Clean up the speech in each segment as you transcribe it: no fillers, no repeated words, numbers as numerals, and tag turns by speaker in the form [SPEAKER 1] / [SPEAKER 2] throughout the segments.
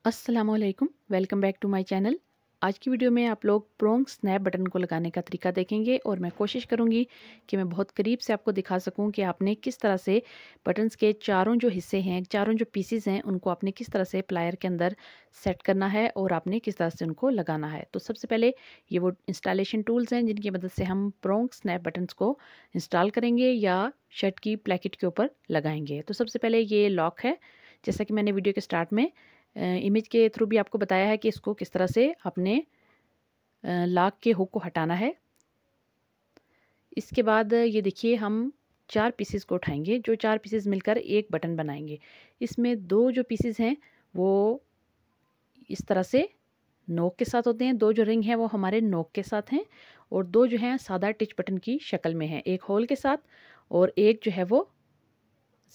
[SPEAKER 1] अस्सलामुअलैकुम, welcome back to my channel. आज की वीडियो में आप लोग प्रोंग स्नैप बटन को लगाने का तरीका देखेंगे और मैं कोशिश करूंगी कि मैं बहुत करीब से आपको दिखा सकूं कि आपने किस तरह से बटन्स के चारों जो हिस्से हैं, चारों जो पीसेस हैं, उनको आपने किस तरह से प्लायर के अंदर सेट करना है और आपने किस तरह से उनको लगाना है। तो सबसे पहले ये वो इंस्टॉलेशन टूल्स हैं जिनकी मदद से हम प्रोंग स्नैप बटन्स को इंस्टॉल करेंगे या शर्ट की प्लेकेट के ऊपर लगाएंगे। तो सबसे पहले ये लॉक है, जैसा कि मैंने वीडियो के स्टार्ट में इमेज के थ्रू भी आपको बताया है कि इसको किस तरह से अपने लॉक के हुक को हटाना है। इसके बाद ये देखिए, हम 4 पीसेस को उठाएंगे, जो 4 पीसेस मिलकर एक बटन बनाएंगे। इसमें 2 जो पीसेस हैं वो इस तरह से नोक के साथ होते हैं, 2 जो रिंग हैं वो हमारे नोक के साथ हैं और 2 जो हैं सादा टिच बटन की शक्ल में हैं, एक होल के साथ और एक जो है वो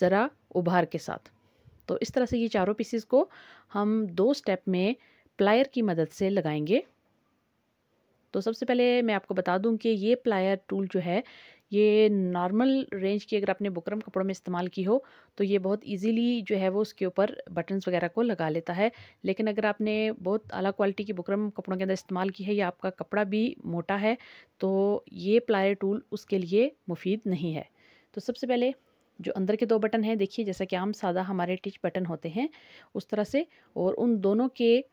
[SPEAKER 1] ज़रा उभार के साथ। तो इस तरह से ये चारों पीसेस को हम 2 स्टेप में प्लायर की मदद से लगाएंगे। तो सबसे पहले मैं आपको बता दूं कि ये प्लायर टूल जो है, ये नॉर्मल रेंज की अगर आपने बुकरम कपड़ों में इस्तेमाल की हो तो ये बहुत इजीली जो है वो उसके ऊपर बटन्स वगैरह को लगा लेता है। लेकिन अगर आपने बहुत आला क्वालिटी की बुकरम कपड़ों के अंदर इस्तेमाल की है या आपका कपड़ा भी मोटा है तो ये प्लायर टूल उसके लिए मुफीद नहीं है। तो सबसे पहले जो अंदर के 2 बटन हैं, देखिए जैसा कि आम सादा हमारे टिच बटन होते हैं उस तरह से, और उन दोनों के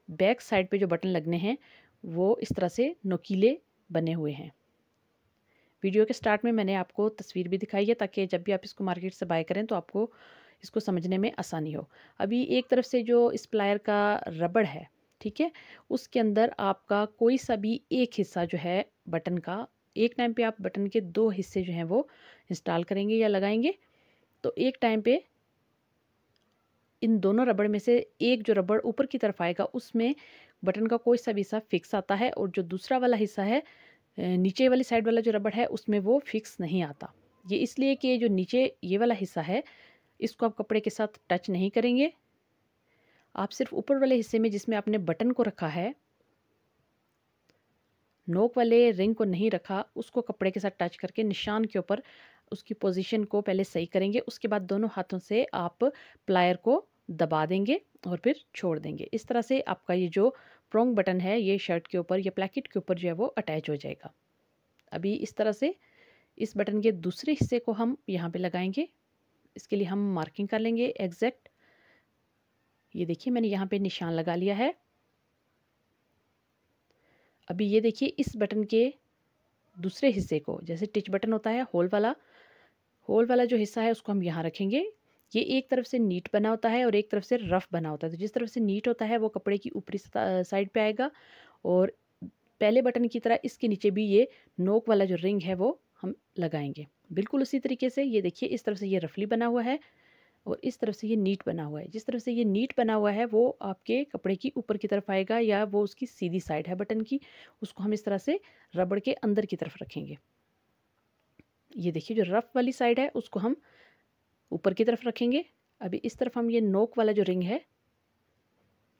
[SPEAKER 1] बैक साइड पे जो बटन लगने हैं वो इस तरह से नुकीले बने हुए हैं। वीडियो के स्टार्ट में मैंने आपको तस्वीर भी दिखाई है ताकि जब भी आप इसको मार्केट से बाय करें तो आपको इसको समझने में आसानी हो। अभी एक तरफ से जो इस प्लायर का रबड़ है, ठीक है, उसके अंदर आपका कोई सा भी एक हिस्सा जो है बटन का, एक टाइम पे आप बटन के 2 हिस्से जो हैं वो इंस्टॉल करेंगे या लगाएंगे। तो एक टाइम पे इन दोनों रबड़ में से एक जो रबड़ ऊपर की तरफ आएगा उसमें बटन का कोई सा भी हिस्सा फिक्स आता है और जो दूसरा वाला हिस्सा है, नीचे वाली साइड वाला जो रबड़ है उसमें वो फिक्स नहीं आता। ये इसलिए कि जो नीचे ये वाला हिस्सा है इसको आप कपड़े के साथ टच नहीं करेंगे। आप सिर्फ ऊपर वाले हिस्से में जिसमें आपने बटन को रखा है, नोक वाले रिंग को नहीं रखा, उसको कपड़े के साथ टच करके निशान के ऊपर उसकी पोजीशन को पहले सही करेंगे। उसके बाद दोनों हाथों से आप प्लायर को दबा देंगे और फिर छोड़ देंगे। इस तरह से आपका ये जो प्रोंग बटन है ये शर्ट के ऊपर या प्लेकेट के ऊपर जो है वो अटैच हो जाएगा। अभी इस तरह से इस बटन के दूसरे हिस्से को हम यहाँ पे लगाएंगे। इसके लिए हम मार्किंग कर लेंगे एग्जैक्ट। ये देखिए मैंने यहाँ पे निशान लगा लिया है। अभी ये देखिए इस बटन के दूसरे हिस्से को, जैसे टिच बटन होता है होल वाला जो हिस्सा है उसको हम यहाँ रखेंगे। ये एक तरफ से नीट बना होता है और एक तरफ से रफ बना होता है। तो जिस तरफ से नीट होता है वो कपड़े की ऊपरी साइड पे आएगा और पहले बटन की तरह इसके नीचे भी ये नोक वाला जो रिंग है वो हम लगाएंगे। बिल्कुल उसी तरीके से ये देखिए इस तरफ से ये रफली बना हुआ है और इस तरफ से ये नीट बना हुआ है। जिस तरफ से ये नीट बना हुआ है वो आपके कपड़े की ऊपर की तरफ आएगा या वो उसकी सीधी साइड है बटन की, उसको हम इस तरह से रबड़ के अंदर की तरफ रखेंगे। ये देखिए जो रफ वाली साइड है उसको हम ऊपर की तरफ रखेंगे। अभी इस तरफ हम ये नोक वाला जो रिंग है,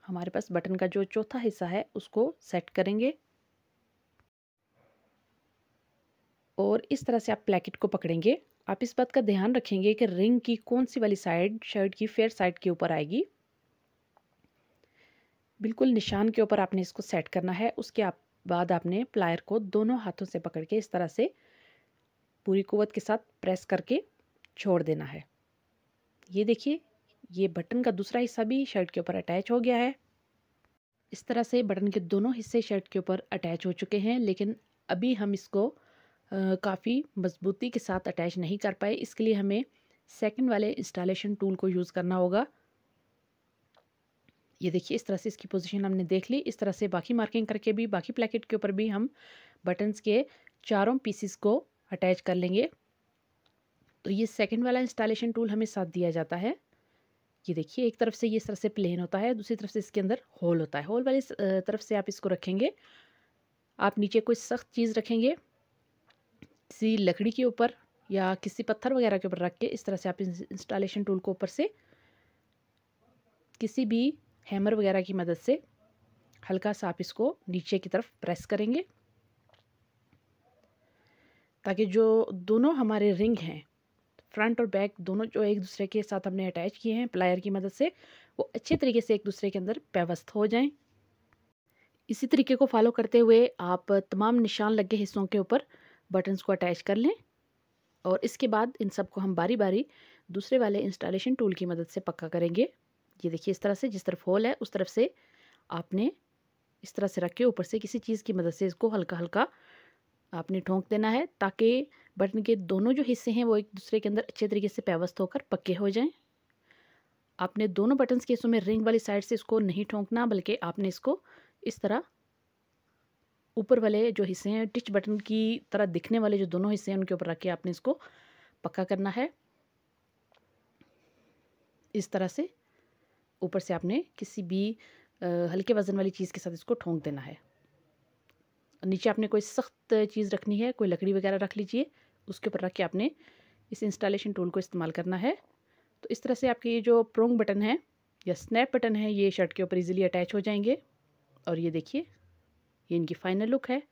[SPEAKER 1] हमारे पास बटन का जो चौथा हिस्सा है उसको सेट करेंगे और इस तरह से आप प्लेकेट को पकड़ेंगे। आप इस बात का ध्यान रखेंगे कि रिंग की कौन सी वाली साइड शर्ट की फेयर साइड के ऊपर आएगी। बिल्कुल निशान के ऊपर आपने इसको सेट करना है। उसके बाद आपने प्लायर को दोनों हाथों से पकड़ के इस तरह से पूरी कुव्वत के साथ प्रेस करके छोड़ देना है। ये देखिए ये बटन का दूसरा हिस्सा भी शर्ट के ऊपर अटैच हो गया है। इस तरह से बटन के दोनों हिस्से शर्ट के ऊपर अटैच हो चुके हैं, लेकिन अभी हम इसको काफ़ी मजबूती के साथ अटैच नहीं कर पाए। इसके लिए हमें सेकंड वाले इंस्टॉलेशन टूल को यूज़ करना होगा। ये देखिए इस तरह से इसकी पोजीशन हमने देख ली। इस तरह से बाकी मार्किंग करके भी बाकी प्लेकेट के ऊपर भी हम बटन्स के चारों पीसेस को अटैच कर लेंगे। तो ये सेकंड वाला इंस्टॉलेशन टूल हमें साथ दिया जाता है। ये देखिए एक तरफ से ये इस तरह से प्लेन होता है, दूसरी तरफ से इसके अंदर होल होता है। होल वाली तरफ से आप इसको रखेंगे। आप नीचे कोई सख्त चीज़ रखेंगे, किसी लकड़ी के ऊपर या किसी पत्थर वगैरह के ऊपर रख के इस तरह से आप इंस्टॉलेशन टूल को ऊपर से किसी भी हैमर वगैरह की मदद से हल्का सा आप इसको नीचे की तरफ प्रेस करेंगे ताकि जो दोनों हमारे रिंग हैं, फ्रंट और बैक दोनों जो एक दूसरे के साथ हमने अटैच किए हैं प्लायर की मदद से, वो अच्छे तरीके से एक दूसरे के अंदर व्यवस्थित हो जाएं। इसी तरीके को फॉलो करते हुए आप तमाम निशान लगे हिस्सों के ऊपर बटन्स को अटैच कर लें और इसके बाद इन सबको हम बारी बारी दूसरे वाले इंस्टॉलेशन टूल की मदद से पक्का करेंगे। ये देखिए इस तरह से जिस तरफ होल है उस तरफ से आपने इस तरह से रख के ऊपर से किसी चीज़ की मदद से इसको हल्का हल्का आपने ठोंक देना है ताकि बटन के दोनों जो हिस्से हैं वो एक दूसरे के अंदर अच्छे तरीके से व्यवस्थित होकर पक्के हो जाएं। आपने दोनों बटन्स के हिस्सों में रिंग वाली साइड से इसको नहीं ठोंकना, बल्कि आपने इसको इस तरह ऊपर वाले जो हिस्से हैं टिच बटन की तरह दिखने वाले जो दोनों हिस्से हैं उनके ऊपर रख के आपने इसको पक्का करना है। इस तरह से ऊपर से आपने किसी भी हल्के वज़न वाली चीज़ के साथ इसको ठोंक देना है। नीचे आपने कोई सख्त चीज़ रखनी है, कोई लकड़ी वगैरह रख लीजिए, उसके ऊपर रख के आपने इस इंस्टॉलेशन टूल को इस्तेमाल करना है। तो इस तरह से आपके ये जो प्रोंग बटन है या स्नैप बटन है ये शर्ट के ऊपर इजीली अटैच हो जाएंगे। और ये देखिए ये इनकी फाइनल लुक है।